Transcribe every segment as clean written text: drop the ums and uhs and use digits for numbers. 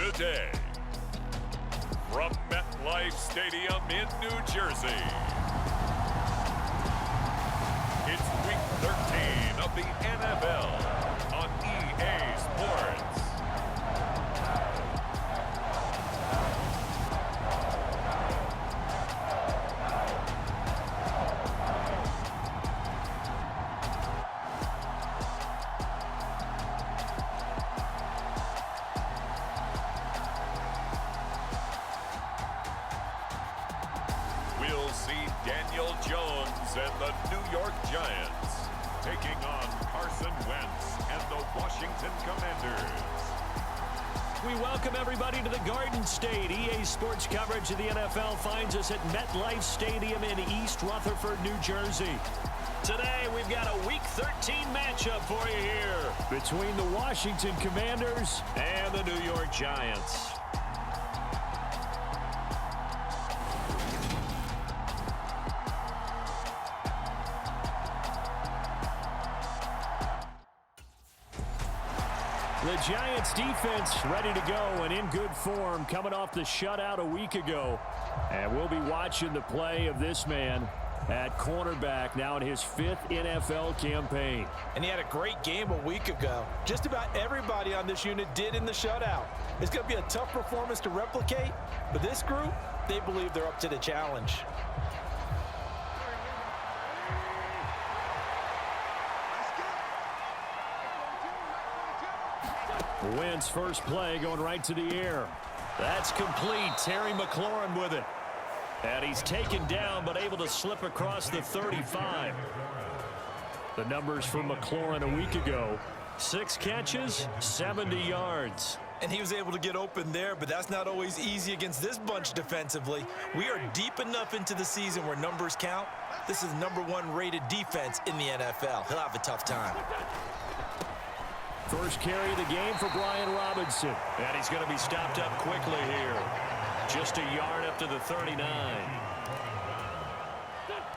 Today, from MetLife Stadium in New Jersey, it's Week 13 of the NFL on EA Sports. We'll see Daniel Jones and the New York Giants taking on Carson Wentz and the Washington Commanders. We welcome everybody to the Garden State. EA Sports coverage of the NFL finds us at MetLife Stadium in East Rutherford, New Jersey. Today, we've got a Week 13 matchup for you here between the Washington Commanders and the New York Giants. The Giants defense ready to go and in good form coming off the shutout a week ago. And we'll be watching the play of this man at cornerback now in his 5th NFL campaign. And he had a great game a week ago. Just about everybody on this unit did in the shutout. It's going to be a tough performance to replicate, but this group, they believe they're up to the challenge. Wentz first play going right to the air. That's complete. Terry McLaurin with it. And he's taken down but able to slip across the 35. The numbers from McLaurin a week ago. 6 catches, 70 yards. And he was able to get open there, but that's not always easy against this bunch defensively. We are deep enough into the season where numbers count. This is #1 rated defense in the NFL. He'll have a tough time. First carry of the game for Brian Robinson. And he's going to be stopped up quickly here. Just a yard up to the 39.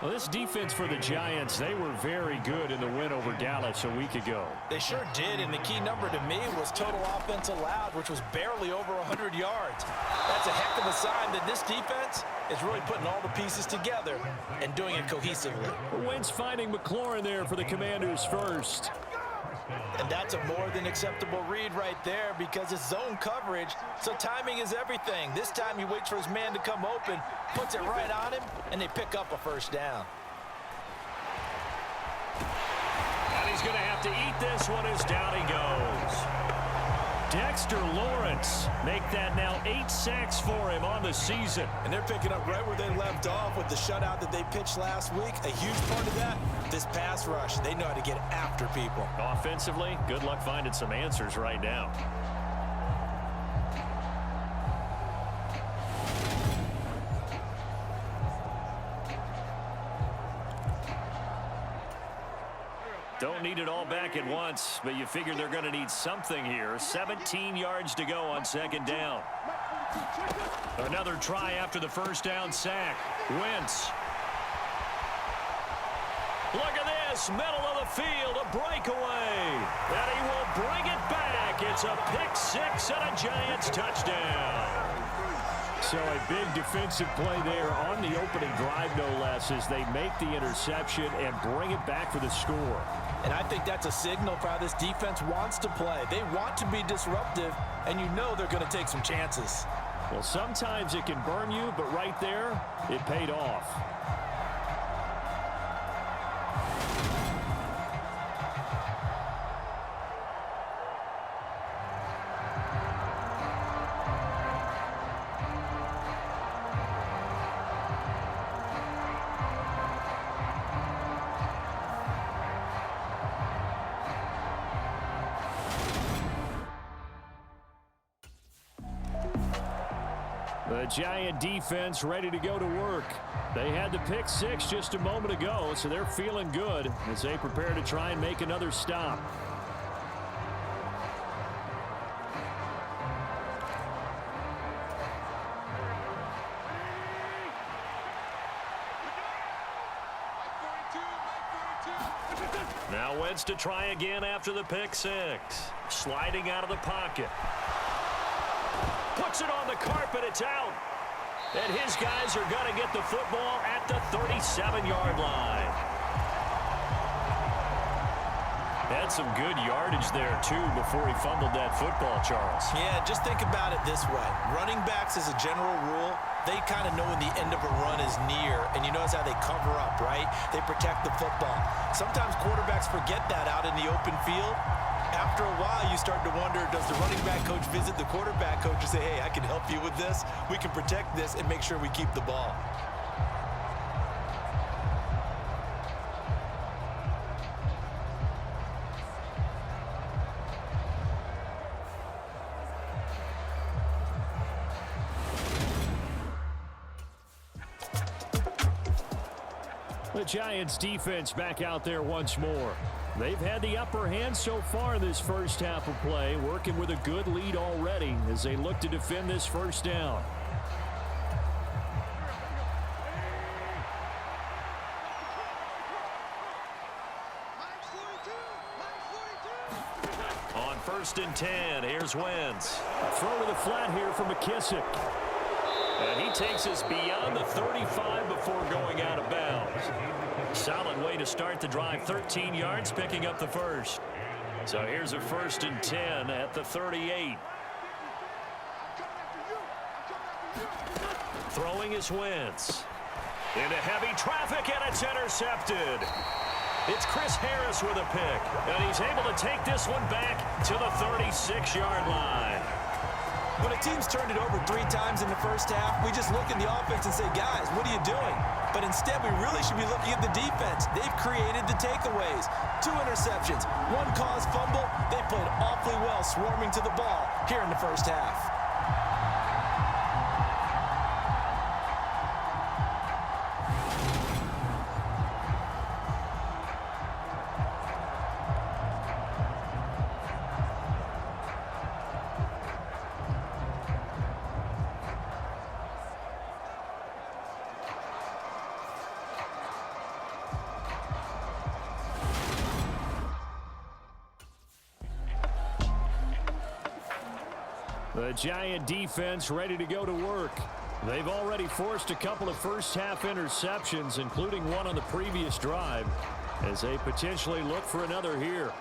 Well, this defense for the Giants, they were very good in the win over Dallas a week ago. They sure did, and the key number to me was total offense allowed, which was barely over 100 yards. That's a heck of a sign that this defense is really putting all the pieces together and doing it cohesively. Wentz finding McLaurin there for the Commanders first. And that's a more than acceptable read right there because it's zone coverage, so timing is everything. This time he waits for his man to come open, puts it right on him, and they pick up a first down. And he's going to have to eat this one as down he goes. Dexter Lawrence make that now 8 sacks for him on the season. And they're picking up right where they left off with the shutout that they pitched last week. A huge part of that, this pass rush. They know how to get after people. Offensively, good luck finding some answers right now. Don't need it all back at once, but you figure they're going to need something here. 17 yards to go on 2nd down. Another try after the first down sack. Wentz. Look at this, middle of the field, a breakaway. And he will bring it back. It's a pick-6 and a Giants touchdown. So a big defensive play there on the opening drive, no less, as they make the interception and bring it back for the score. And I think that's a signal for how this defense wants to play. They want to be disruptive, and you know they're going to take some chances. Well, sometimes it can burn you, but right there, it paid off. The Giant defense ready to go to work. They had the pick-6 just a moment ago, so they're feeling good as they prepare to try and make another stop. Now Wentz to try again after the pick-6. Sliding out of the pocket. puts it on the carpet. It's out. And his guys are going to get the football at the 37-yard line. Had some good yardage there, too, before he fumbled that football, Charles. Yeah, just think about it this way. Running backs, as a general rule, they kind of know when the end of a run is near, and you notice how they cover up, right? They protect the football. Sometimes quarterbacks forget that out in the open field. After a while, you start to wonder, does the running back coach visit the quarterback coach and say, hey, I can help you with this. We can protect this and make sure we keep the ball. The Giants defense back out there once more. They've had the upper hand so far this first half of play, working with a good lead already as they look to defend this first down. On 1st and 10, here's Wentz. Throw to the flat here for McKissick. And he takes us beyond the 35 before going out of bounds. Solid way to start the drive. 13 yards, picking up the first. So here's a 1st and 10 at the 38. Throwing is Wentz. Into heavy traffic, and it's intercepted. It's Chris Harris with a pick. And he's able to take this one back to the 36-yard line. When a team's turned it over 3 times in the first half, we just look at the offense and say, guys, what are you doing? But instead, we really should be looking at the defense. They've created the takeaways. 2 interceptions, 1 caused fumble. They played awfully well swarming to the ball here in the first half. The Giant defense ready to go to work. They've already forced a couple of first-half interceptions, including one on the previous drive, as they potentially look for another here.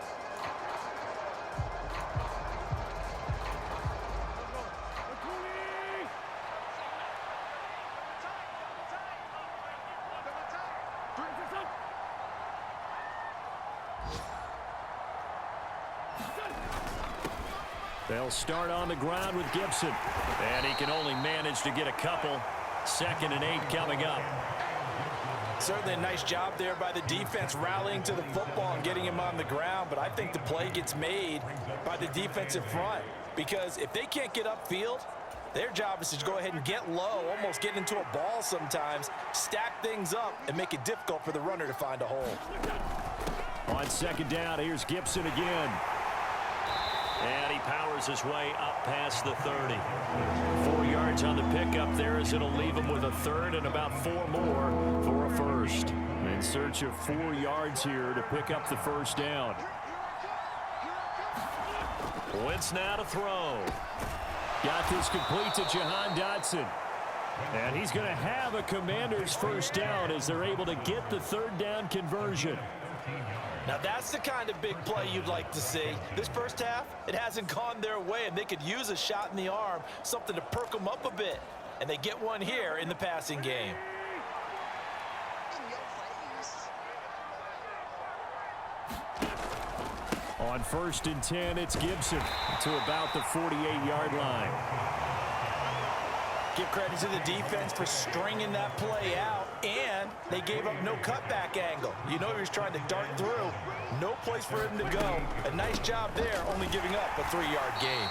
They'll start on the ground with Gibson. And he can only manage to get a couple. 2nd and 8 coming up. Certainly a nice job there by the defense rallying to the football and getting him on the ground. But I think the play gets made by the defensive front. Because if they can't get upfield, their job is to go ahead and get low, almost get into a ball sometimes, stack things up, and make it difficult for the runner to find a hole. On 2nd down, here's Gibson again. And he powers his way up past the 30. 4 yards on the pickup there as it'll leave him with a 3rd and about 4 more for a 1st. In search of 4 yards here to pick up the first down. Wentz now to throw. Got this complete to Jahan Dotson. And he's going to have a Commander's first down as they're able to get the 3rd down conversion. Now that's the kind of big play you'd like to see. This first half, it hasn't gone their way, and they could use a shot in the arm, something to perk them up a bit. And they get one here in the passing game. On 1st and 10, it's Gibson to about the 48-yard line. Give credit to the defense for stringing that play out, and they gave up no cutback angle. You know he was trying to dart through. No place for him to go. A nice job there, only giving up a 3-yard gain.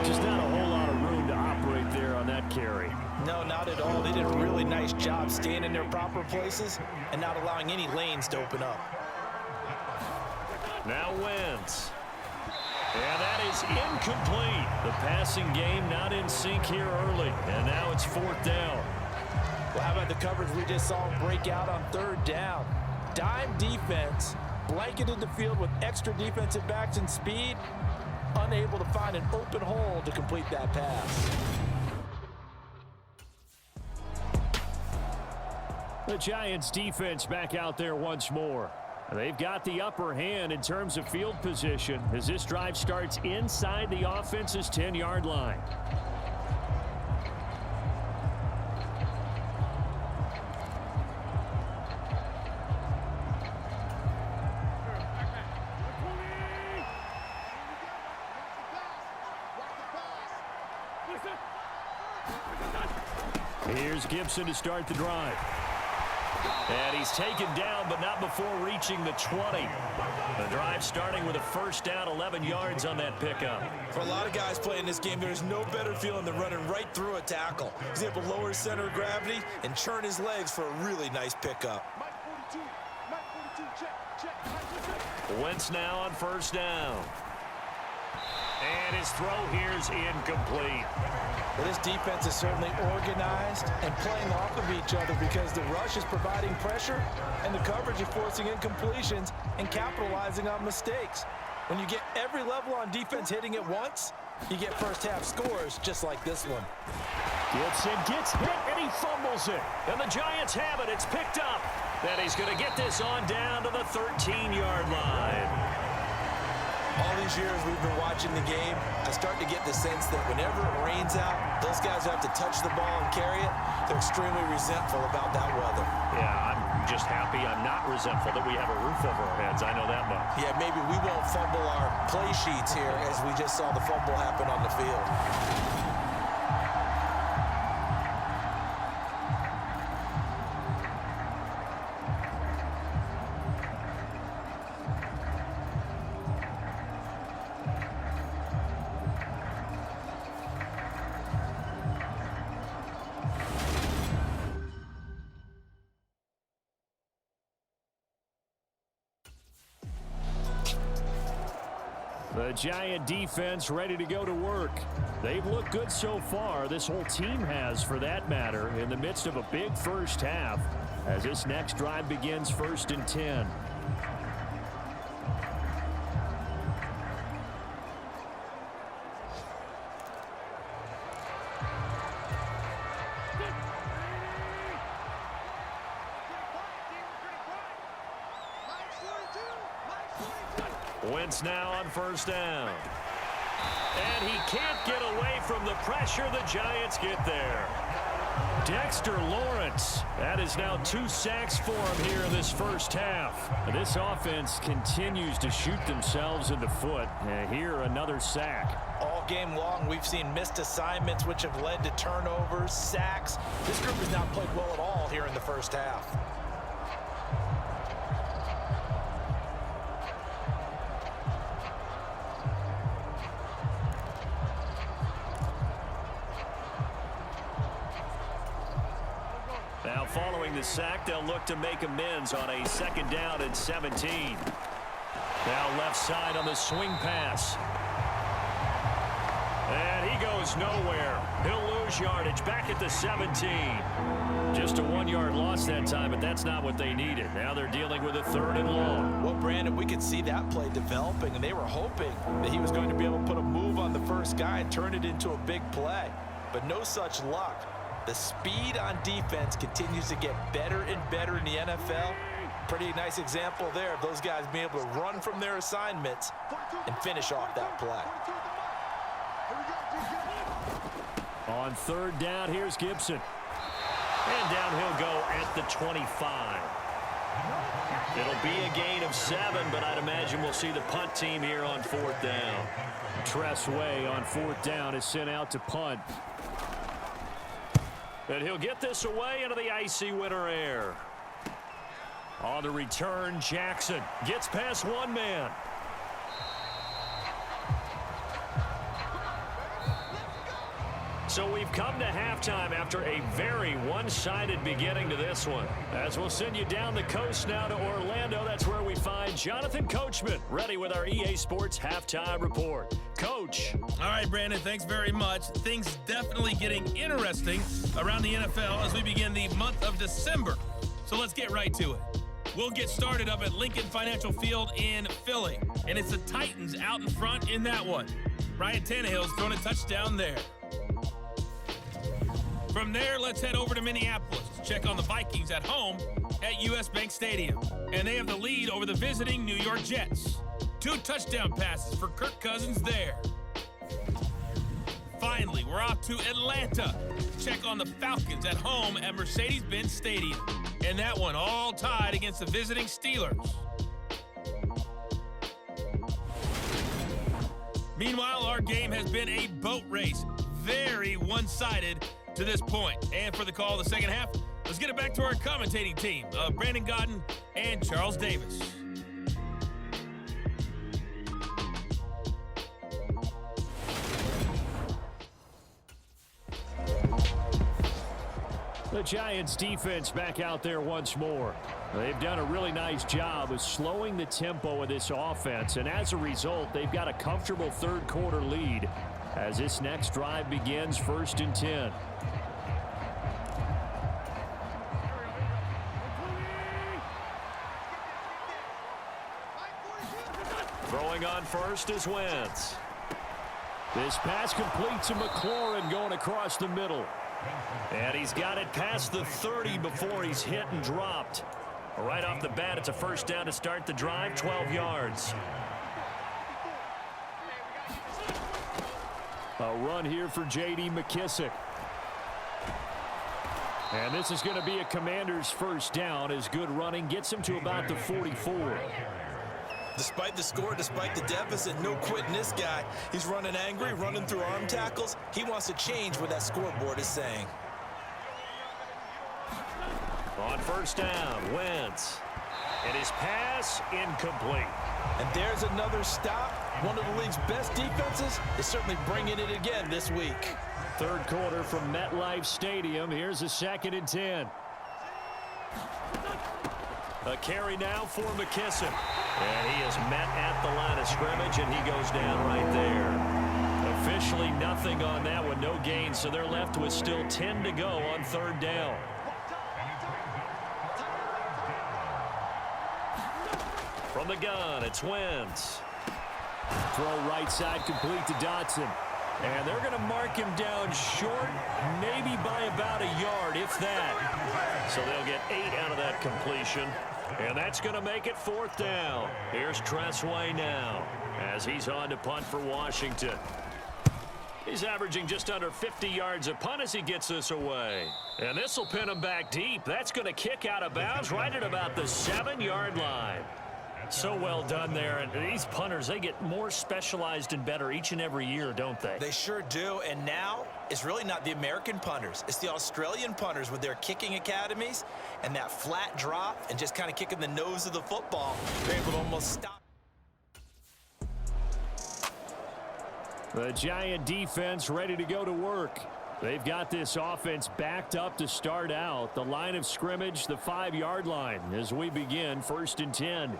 Just not a whole lot of room to operate there on that carry. No, not at all. They did a really nice job staying in their proper places and not allowing any lanes to open up. Now Wentz. And that is incomplete. The passing game not in sync here early. And now it's 4th down. Well, how about the coverage we just saw break out on 3rd down? Dime defense, blanketed the field with extra defensive backs and speed. unable to find an open hole to complete that pass. The Giants defense back out there once more. They've got the upper hand in terms of field position as this drive starts inside the offense's 10-yard line. Here's Gibson to start the drive. And he's taken down, but not before reaching the 20. The drive starting with a first down, 11 yards on that pickup. For a lot of guys playing this game, there's no better feeling than running right through a tackle. He's able to lower his center of gravity and churn his legs for a really nice pickup. Wentz now on first down. And his throw here's incomplete. Well, this defense is certainly organized and playing off of each other because the rush is providing pressure and the coverage is forcing incompletions and capitalizing on mistakes. When you get every level on defense hitting at once, you get first-half scores just like this one. Gibson gets hit and he fumbles it. And the Giants have it. It's picked up. And he's going to get this on down to the 13-yard line. All these years we've been watching the game, I start to get the sense that whenever it rains out, those guys who have to touch the ball and carry it, they're extremely resentful about that weather. Yeah, I'm just happy I'm not resentful that we have a roof over our heads. I know that much. Yeah, maybe we won't fumble our play sheets here as we just saw the fumble happen on the field. The Giant defense ready to go to work. They've looked good so far. This whole team has, for that matter, in the midst of a big first half as this next drive begins 1st and 10. Wentz now on first down. And he can't get away from the pressure. The Giants get there. Dexter Lawrence. That is now 2 sacks for him here in this first half. This offense continues to shoot themselves in the foot. And here another sack. All game long, we've seen missed assignments which have led to turnovers, sacks. This group has not played well at all here in the first half. Now following the sack, they'll look to make amends on a 2nd down and 17. Now left side on the swing pass. And he goes nowhere. He'll lose yardage back at the 17. Just a 1-yard loss that time, but that's not what they needed. Now they're dealing with a 3rd and long. Well, Brandon, we could see that play developing, and they were hoping that he was going to be able to put a move on the first guy and turn it into a big play. But no such luck. The speed on defense continues to get better and better in the NFL. Pretty nice example there of those guys being able to run from their assignments and finish off that play. On 3rd down, here's Gibson. And down he'll go at the 25. It'll be a gain of 7, but I'd imagine we'll see the punt team here on 4th down. Tress Way on 4th down is sent out to punt. And he'll get this away into the icy winter air. On the return, Jackson gets past one man. So we've come to halftime after a very one-sided beginning to this one. As we'll send you down the coast now to Orlando, that's where we find Jonathan Coachman, ready with our EA Sports Halftime Report. Coach. All right, Brandon, thanks very much. Things definitely getting interesting around the NFL as we begin the month of December. So let's get right to it. We'll get started up at Lincoln Financial Field in Philly. And it's the Titans out in front in that one. Ryan Tannehill's thrown a touchdown there. From there, let's head over to Minneapolis to check on the Vikings at home at US Bank Stadium. And they have the lead over the visiting New York Jets. 2 touchdown passes for Kirk Cousins there. Finally, we're off to Atlanta to check on the Falcons at home at Mercedes-Benz Stadium. And that one all tied against the visiting Steelers. Meanwhile, our game has been a boat race. Very one-sided to this point. And for the call of the second half, let's get it back to our commentating team of Brandon Godden and Charles Davis. The Giants defense back out there once more. They've done a really nice job of slowing the tempo of this offense, and as a result, they've got a comfortable third quarter lead as this next drive begins, 1st and 10. Throwing on first is Wentz. This pass complete to McLaurin going across the middle. And he's got it past the 30 before he's hit and dropped. Right off the bat, it's a first down to start the drive, 12 yards. A run here for J.D. McKissick. And this is going to be a Commander's first down as good running gets him to about the 44. Despite the score, despite the deficit, no quitting this guy. He's running angry, running through arm tackles. He wants to change what that scoreboard is saying. On first down, Wentz. And his pass incomplete. And there's another stop. One of the league's best defenses is certainly bringing it again this week. Third quarter from MetLife Stadium. Here's a 2nd and 10. A carry now for McKissick. And he is met at the line of scrimmage, and he goes down right there. Officially nothing on that one, no gain, so they're left with still 10 to go on 3rd down. From the gun, it's Wentz. Throw right side complete to Dotson. And they're going to mark him down short, maybe by about a yard, if that. So they'll get 8 out of that completion. And that's going to make it 4th down. Here's Tressway now as he's on to punt for Washington. He's averaging just under 50 yards a punt as he gets this away. And this will pin him back deep. That's going to kick out of bounds right at about the 7-yard line. So well done there. And these punters, they get more specialized and better each and every year, don't they? They sure do. And now it's really not the American punters. It's the Australian punters with their kicking academies and that flat drop and just kind of kicking the nose of the football. They're able to almost stop. The Giant defense ready to go to work. They've got this offense backed up to start out. The line of scrimmage, the 5-yard line as we begin 1st and 10.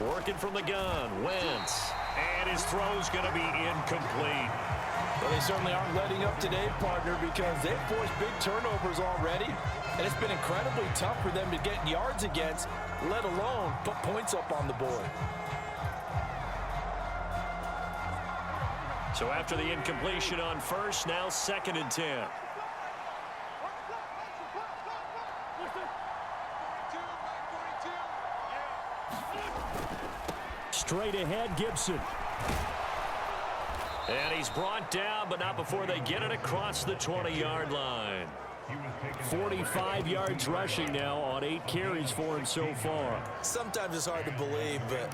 Working from the gun, Wentz. And his throw's going to be incomplete. Well, they certainly aren't letting up today, partner, because they've forced big turnovers already. And it's been incredibly tough for them to get yards against, let alone put points up on the board. So after the incompletion on first, now 2nd and 10. Straight ahead, Gibson. And he's brought down, but not before they get it across the 20-yard line. 45 yards rushing now on 8 carries for him so far. Sometimes it's hard to believe, but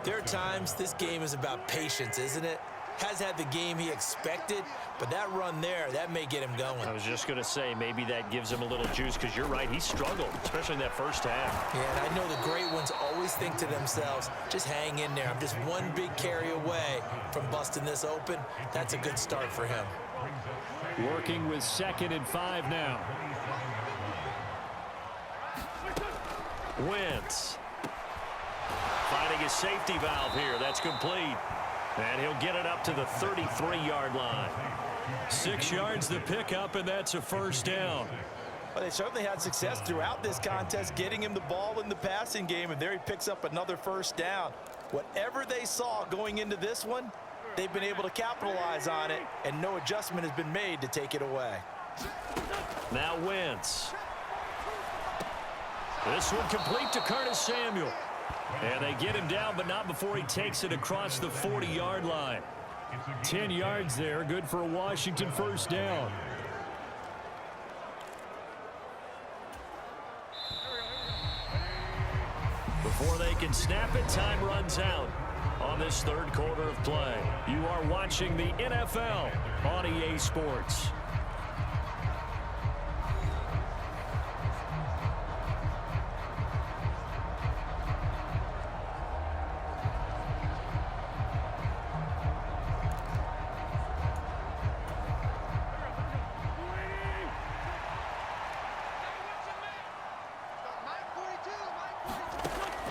there are times this game is about patience, isn't it? Has had the game he expected, but that run there, that may get him going. I was just going to say, maybe that gives him a little juice, because you're right, he struggled, especially in that first half. Yeah, and I know the great ones always think to themselves, just hang in there. I'm just one big carry away from busting this open. That's a good start for him. Working with 2nd and 5 now. Wentz. Finding his safety valve here. That's complete. And he'll get it up to the 33-yard line. 6 yards the pickup, and that's a first down. Well, they certainly had success throughout this contest, getting him the ball in the passing game, and there he picks up another first down. Whatever they saw going into this one, they've been able to capitalize on it, and no adjustment has been made to take it away. Now Wentz. This one complete to Curtis Samuel. And they get him down, but not before he takes it across the 40-yard line. 10 yards there, good for a Washington first down. Before they can snap it, time runs out on this third quarter of play. You are watching the NFL on EA Sports.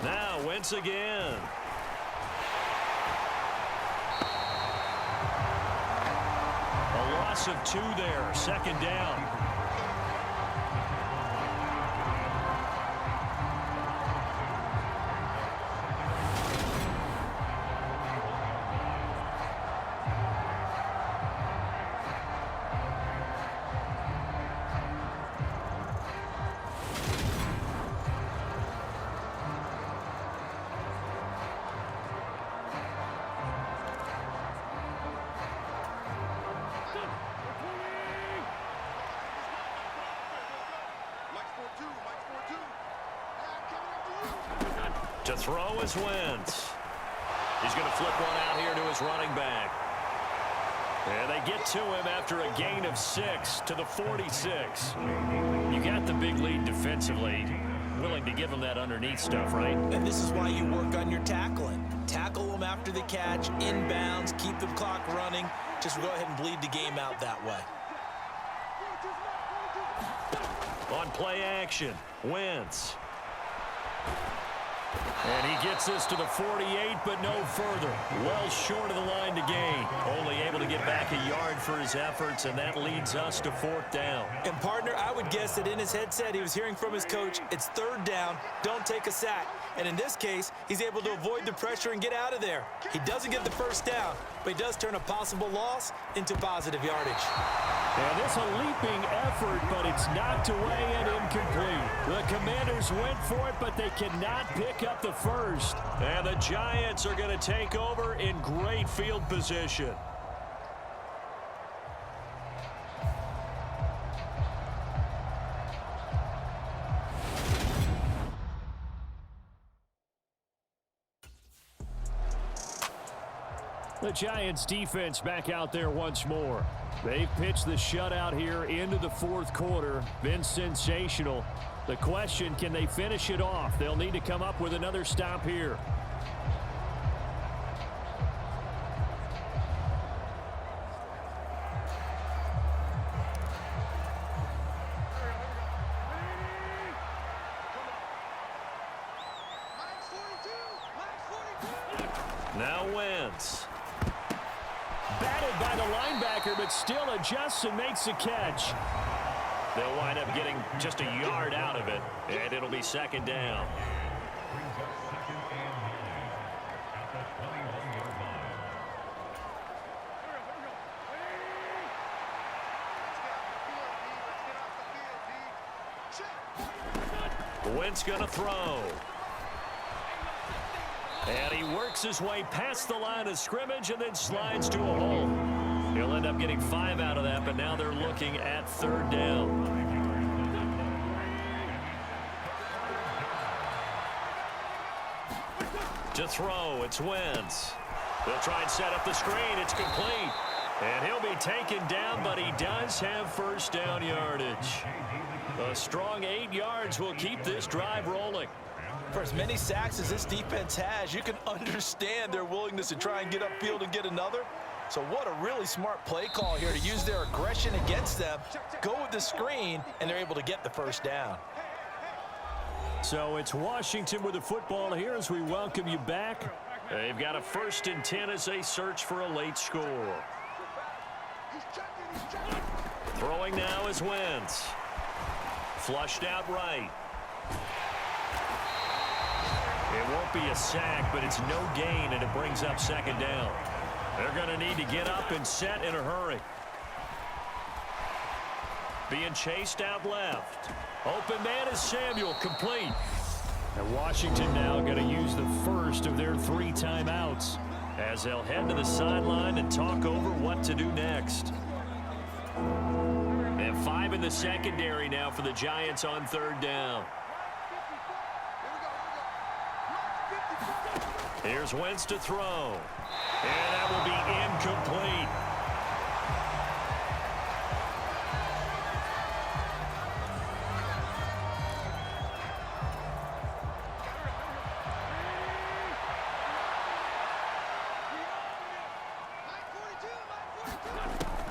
Now Wentz again. A loss of 2 there. Second down. To throw is Wentz. He's going to flip one out here to his running back. And they get to him after a gain of 6 to the 46. You got the big lead defensively. Willing to give him that underneath stuff, right? And this is why you work on your tackling. Tackle them after the catch, inbounds, keep the clock running. Just go ahead and bleed the game out that way. On play action, Wentz. And he gets this to the 48, but no further. Well short of the line to gain. Only able to get back a yard for his efforts, and that leads us to 4th down. And, partner, I would guess that in his headset he was hearing from his coach, it's 3rd down, don't take a sack. And in this case, he's able to avoid the pressure and get out of there. He doesn't get the first down, but he does turn a possible loss into positive yardage. And it's a leaping effort, but it's knocked away and incomplete. The Commanders went for it, but they cannot pick up the first. And the Giants are going to take over in great field position. The Giants defense back out there once more. They've pitched the shutout here into the 4th quarter. Been sensational. The question, can they finish it off? They'll need to come up with another stop here. Now Wentz. Batted by the linebacker, but still adjusts and makes a catch. They'll wind up getting just a yard out of it, and it'll be 2nd down. Wentz gonna throw. And he works his way past the line of scrimmage and then slides to a hole. He'll end up getting 5 out of that, but now they're looking at 3rd down. To throw, it's Wentz. They'll try and set up the screen. It's complete. And he'll be taken down, but he does have first down yardage. A strong 8 yards will keep this drive rolling. For as many sacks as this defense has, you can understand their willingness to try and get upfield and get another. So what a really smart play call here to use their aggression against them, go with the screen, and they're able to get the first down. So it's Washington with the football here as we welcome you back. They've got a 1st and 10 as they search for a late score. Throwing now is Wentz. Flushed out right. It won't be a sack, but it's no gain, and it brings up 2nd down. They're going to need to get up and set in a hurry. Being chased out left. Open man is Samuel, complete. And Washington now going to use the first of their 3 timeouts as they'll head to the sideline and talk over what to do next. They have 5 in the secondary now for the Giants on 3rd down. Here's Wentz to throw. And that will be incomplete.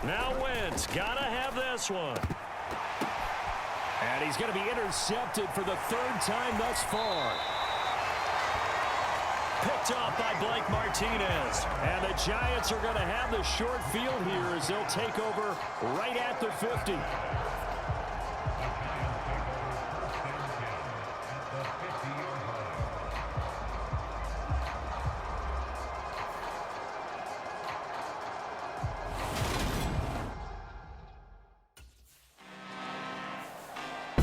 Now Wentz, gotta have this one. And he's going to be intercepted for the 3rd time thus far. Picked off by Blake Martinez. And the Giants are going to have the short field here as they'll take over right at the 50.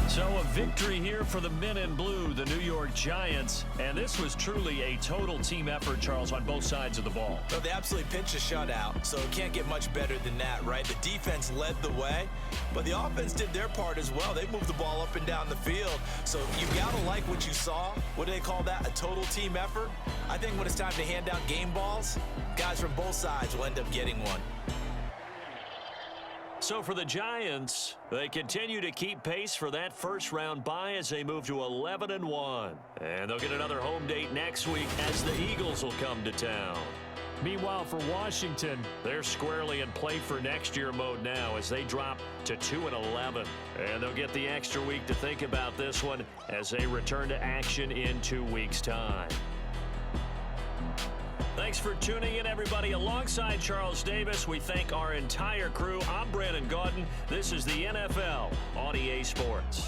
So a victory here for the men in blue, the New York Giants. And this was truly a total team effort, Charles, on both sides of the ball. No, they absolutely pitched a shutout, so it can't get much better than that, right? The defense led the way, but the offense did their part as well. They moved the ball up and down the field. So you got to like what you saw. What do they call that? A total team effort? I think when it's time to hand out game balls, guys from both sides will end up getting one. So for the Giants, they continue to keep pace for that first-round bye as they move to 11-1. And they'll get another home date next week as the Eagles will come to town. Meanwhile, for Washington, they're squarely in play for next year mode now as they drop to 2-11. And they'll get the extra week to think about this one as they return to action in 2 weeks' time. Thanks for tuning in, everybody. Alongside Charles Davis, we thank our entire crew. I'm Brandon Gaudin. This is the NFL on EA Sports.